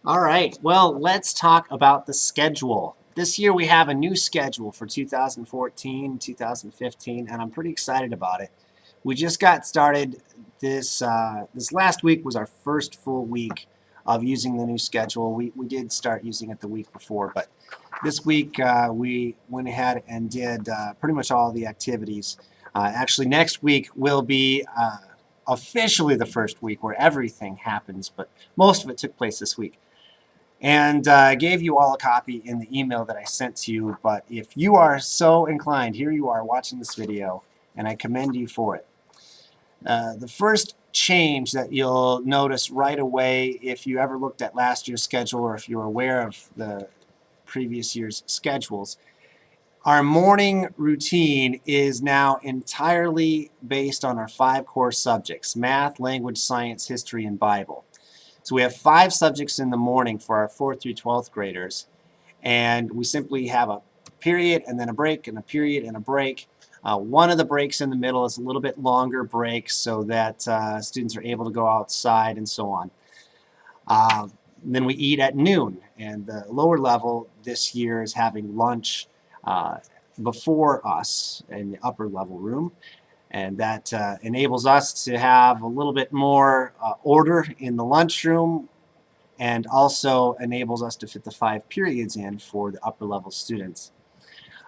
All right, well, let's talk about the schedule. This year we have a new schedule for 2014, 2015, and I'm pretty excited about it. We just got started. This last week was our first full week of using the new schedule. We did start using it the week before, but this week we went ahead and did pretty much all the activities. Actually, next week will be officially the first week where everything happens, but most of it took place this week. And I gave you all a copy in the email that I sent to you, but if you are so inclined, here you are watching this video, and I commend you for it. The first change that you'll notice right away if you ever looked at last year's schedule or if you're aware of the previous year's schedules, our morning routine is now entirely based on our 5 core subjects: math, language, science, history, and Bible. So we have 5 subjects in the morning for our 4th through 12th graders, and we simply have a period and then a break and a period and a break. One of the breaks in the middle is a little bit longer break so that students are able to go outside and so on. Then we eat at noon, and the lower level this year is having lunch before us in the upper level room, and that enables us to have a little bit more order in the lunchroom, and also enables us to fit the 5 periods in for the upper level students.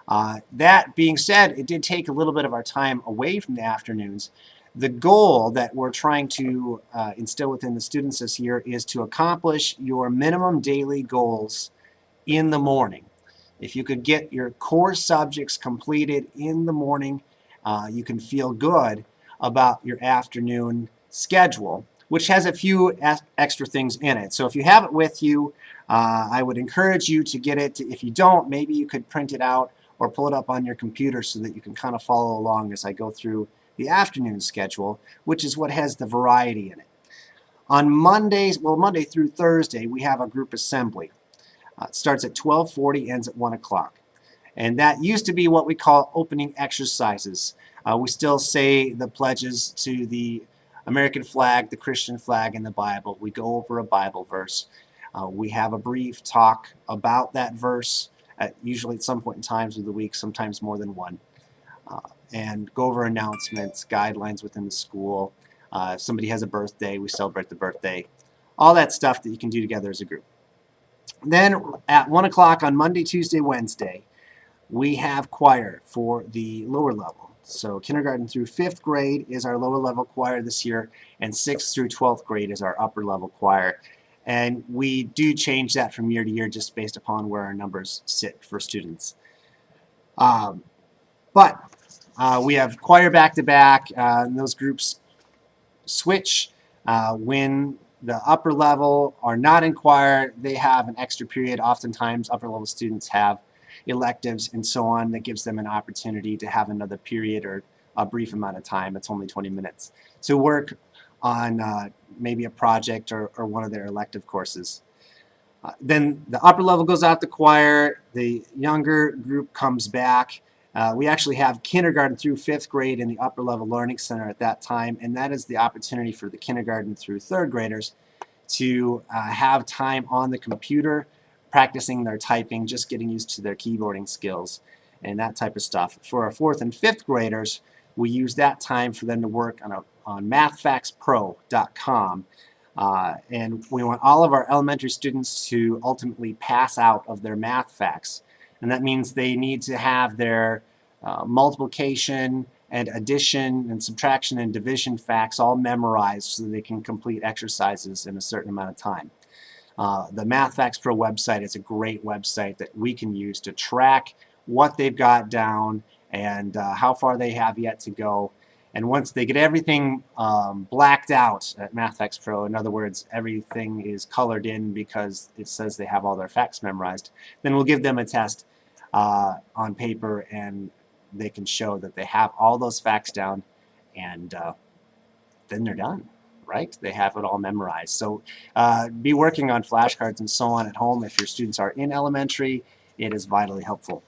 That being said, it did take a little bit of our time away from the afternoons. The goal that we're trying to instill within the students this year is to accomplish your minimum daily goals in the morning. If you could get your core subjects completed in the morning, you can feel good about your afternoon schedule, which has a few extra things in it. So if you have it with you, I would encourage you to get it. If you don't, maybe you could print it out or pull it up on your computer so that you can kind of follow along as I go through the afternoon schedule, which is what has the variety in it. On Mondays, well, Monday through Thursday, we have a group assembly. It starts at 12:40, ends at 1 o'clock. And that used to be what we call opening exercises. We still say the pledges to the American flag, the Christian flag, and the Bible. We go over a Bible verse. We have a brief talk about that verse, usually at some point in times of the week, sometimes more than one. And go over announcements, guidelines within the school. If somebody has a birthday, we celebrate the birthday. All that stuff that you can do together as a group. Then at 1 o'clock on Monday, Tuesday, Wednesday, we have choir for the lower level. So kindergarten through 5th grade is our lower level choir this year, and 6th through 12th grade is our upper level choir. And we do change that from year to year just based upon where our numbers sit for students. But we have choir back-to-back, and those groups switch. When the upper level are not in choir, they have an extra period. Oftentimes, upper level students have electives and so on that gives them an opportunity to have another period or a brief amount of time. It's only 20 minutes to work on maybe a project or one of their elective courses. Then the upper level goes out to choir. The younger group comes back. We actually have kindergarten through 5th grade in the upper level learning center at that time, and that is the opportunity for the kindergarten through 3rd graders to have time on the computer practicing their typing, just getting used to their keyboarding skills and that type of stuff. For our 4th and 5th graders, we use that time for them to work on mathfactspro.com. And we want all of our elementary students to ultimately pass out of their math facts. And that means they need to have their multiplication and addition and subtraction and division facts all memorized so that they can complete exercises in a certain amount of time. The MathFacts Pro website is a great website that we can use to track what they've got down and how far they have yet to go. And once they get everything blacked out at MathFacts Pro, in other words, everything is colored in because it says they have all their facts memorized, then we'll give them a test on paper and they can show that they have all those facts down, and then they're done. Right? They have it all memorized. So be working on flashcards and so on at home if your students are in elementary. It is vitally helpful.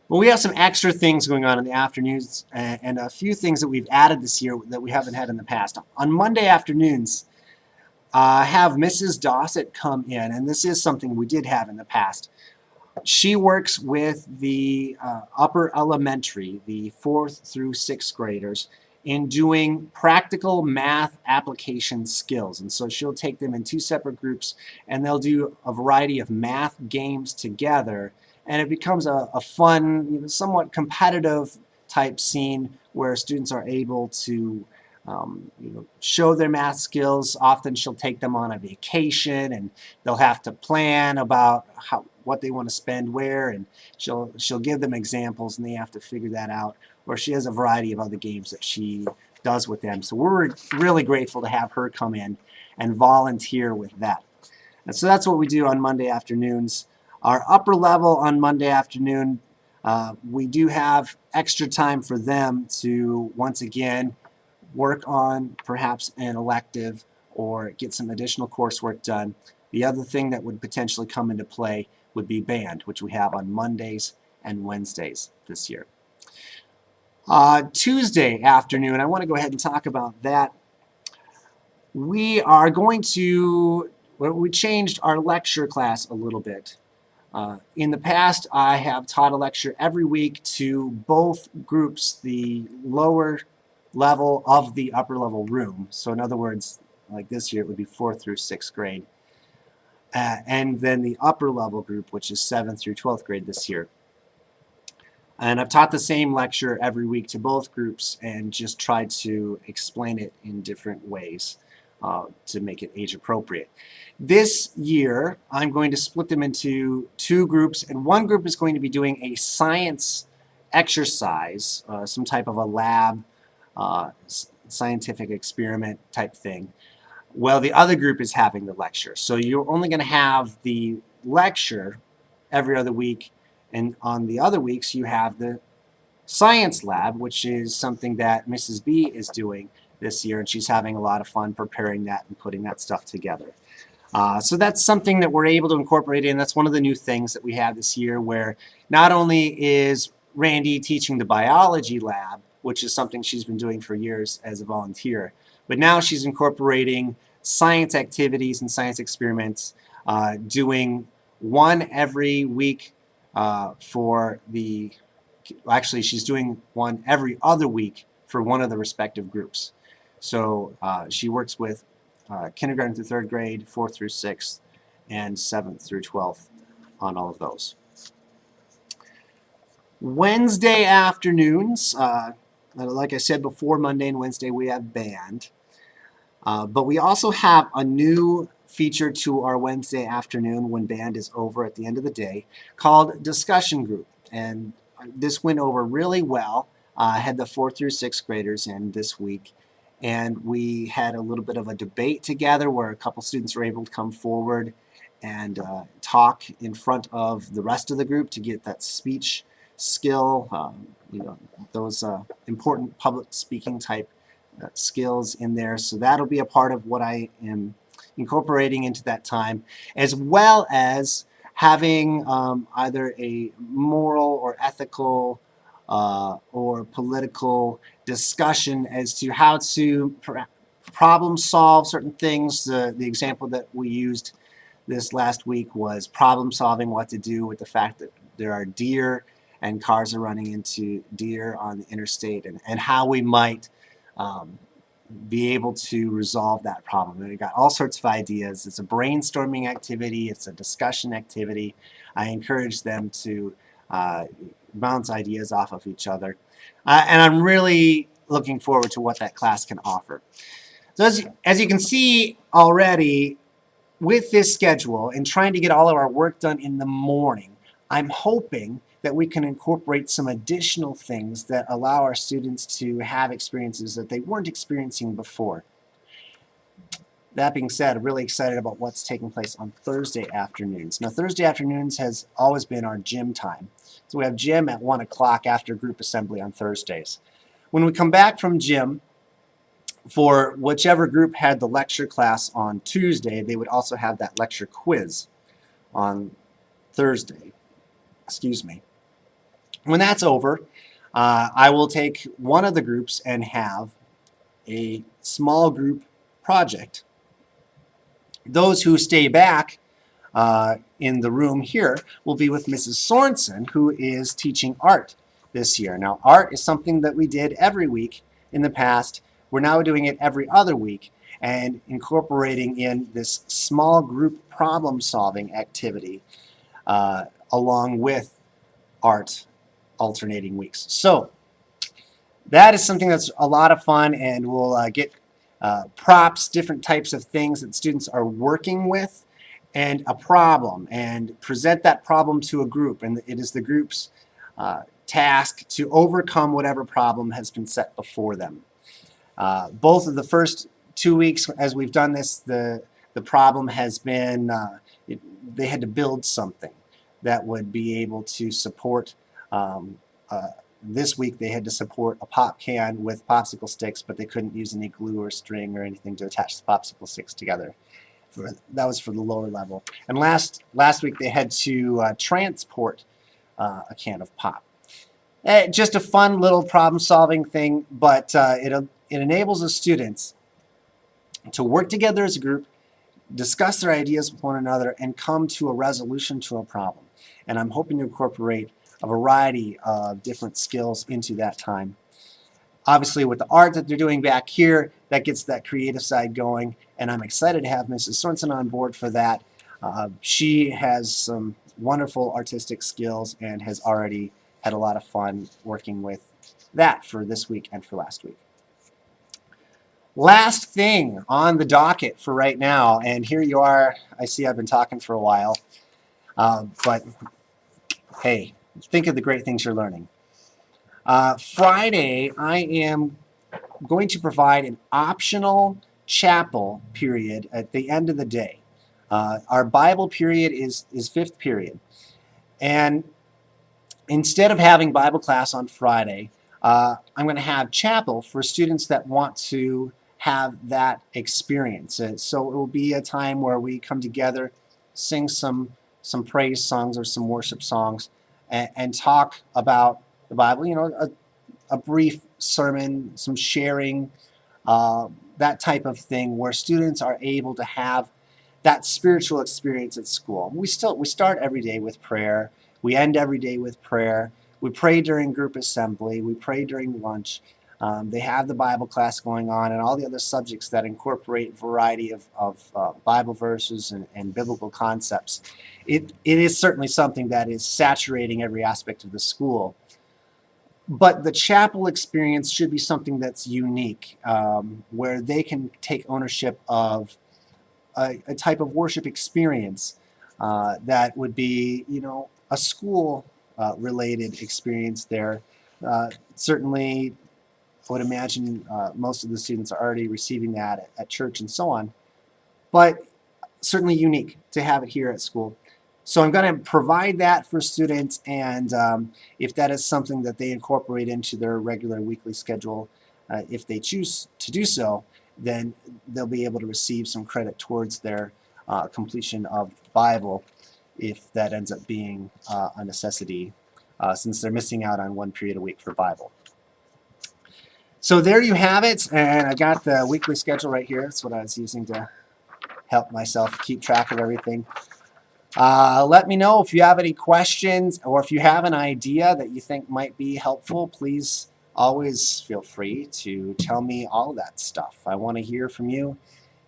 Well, we have some extra things going on in the afternoons and a few things that we've added this year that we haven't had in the past. On Monday afternoons, have Mrs. Dossett come in, and this is something we did have in the past. She works with the upper elementary, the 4th through 6th graders, in doing practical math application skills. And so she'll take them in 2 separate groups, and they'll do a variety of math games together. And it becomes a fun, somewhat competitive type scene where students are able to show their math skills. Often she'll take them on a vacation, and they'll have to plan about what they want to spend where, and she'll give them examples, and they have to figure that out. Or she has a variety of other games that she does with them. So we're really grateful to have her come in and volunteer with that. And so that's what we do on Monday afternoons. Our upper level on Monday afternoon, we do have extra time for them to, once again, work on perhaps an elective or get some additional coursework done. The other thing that would potentially come into play would be band, which we have on Mondays and Wednesdays this year. Tuesday afternoon, I want to go ahead and talk about that. We are going to, we changed our lecture class a little bit. In the past, I have taught a lecture every week to both groups, the lower level of the upper level room. So in other words, like this year, it would be 4th through 6th grade. And then the upper level group, which is 7th through 12th grade this year. And I've taught the same lecture every week to both groups and just tried to explain it in different ways to make it age appropriate. This year, I'm going to split them into 2 groups, and one group is going to be doing a science exercise, some type of a lab, scientific experiment type thing. Well, the other group is having the lecture. So you're only going to have the lecture every other week, and on the other weeks you have the science lab, which is something that Mrs. B is doing this year, and she's having a lot of fun preparing that and putting that stuff together. So that's something that we're able to incorporate in. That's one of the new things that we have this year, where not only is Randy teaching the biology lab, which is something she's been doing for years as a volunteer, but now she's incorporating science activities and science experiments, doing one every week for the, actually she's doing one every other week for one of the respective groups. So she works with kindergarten through 3rd grade, 4th through 6th, and 7th through 12th on all of those. Wednesday afternoons, like I said before, Monday and Wednesday we have band. But we also have a new feature to our Wednesday afternoon when band is over at the end of the day called Discussion Group. And this went over really well. I had the 4th through 6th graders in this week, and we had a little bit of a debate together where a couple students were able to come forward and talk in front of the rest of the group to get that speech skill, those important public speaking type skills in there. So that'll be a part of what I am incorporating into that time, as well as having either a moral or ethical or political discussion as to how to problem solve certain things. The example that we used this last week was problem solving what to do with the fact that there are deer and cars are running into deer on the interstate, and how we might be able to resolve that problem. And we got all sorts of ideas. It's a brainstorming activity. It's a discussion activity. I encourage them to bounce ideas off of each other. And I'm really looking forward to what that class can offer. So as you can see already, with this schedule and trying to get all of our work done in the morning, I'm hoping that we can incorporate some additional things that allow our students to have experiences that they weren't experiencing before. That being said, I'm really excited about what's taking place on Thursday afternoons. Now, Thursday afternoons has always been our gym time. So we have gym at 1 o'clock after group assembly on Thursdays. When we come back from gym, for whichever group had the lecture class on Tuesday, they would also have that lecture quiz on Thursday. Excuse me. When that's over, I will take one of the groups and have a small group project Those who stay back in the room here will be with Mrs. Sorensen, who is teaching art this year. Now, art is something that we did every week in the past. We're now doing it every other week and incorporating in this small group problem-solving activity along with art alternating weeks. So that is something that's a lot of fun, and we'll get props, different types of things that students are working with, and a problem, and present that problem to a group, and it is the group's task to overcome whatever problem has been set before them. Both of the first 2 weeks as we've done this, the problem has been they had to build something that would be able to support this week they had to support a pop can with popsicle sticks, but they couldn't use any glue or string or anything to attach the popsicle sticks together. That was for the lower level. And last week they had to transport a can of pop. Just a fun little problem-solving thing, but it enables the students to work together as a group, discuss their ideas with one another, and come to a resolution to a problem. And I'm hoping to incorporate a variety of different skills into that time. Obviously, with the art that they're doing back here, that gets that creative side going, and I'm excited to have Mrs. Sorensen on board for that. She has some wonderful artistic skills and has already had a lot of fun working with that for this week and for last week. Last thing on the docket for right now, and here you are. I see I've been talking for a while, but hey, think of the great things you're learning. Friday, I am going to provide an optional chapel period at the end of the day. Our Bible period is fifth period. And instead of having Bible class on Friday, I'm going to have chapel for students that want to have that experience. So it will be a time where we come together, sing some praise songs or some worship songs, and talk about the Bible, you know, a brief sermon, some sharing, that type of thing where students are able to have that spiritual experience at school. We start every day with prayer. We end every day with prayer. We pray during group assembly. We pray during lunch. They have the Bible class going on and all the other subjects that incorporate a variety of Bible verses and biblical concepts. It is certainly something that is saturating every aspect of the school. But the chapel experience should be something that's unique, where they can take ownership of a type of worship experience that would be, you know, a school related experience there. Certainly, I would imagine most of the students are already receiving that at church and so on, but certainly unique to have it here at school. So I'm going to provide that for students, and if that is something that they incorporate into their regular weekly schedule, if they choose to do so, then they'll be able to receive some credit towards their completion of the Bible, if that ends up being a necessity, since they're missing out on one period a week for Bible. So there you have it, and I got the weekly schedule right here. That's what I was using to help myself keep track of everything. Let me know if you have any questions, or if you have an idea that you think might be helpful. Please always feel free to tell me all of that stuff. I want to hear from you.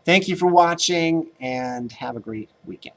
Thank you for watching, and have a great weekend.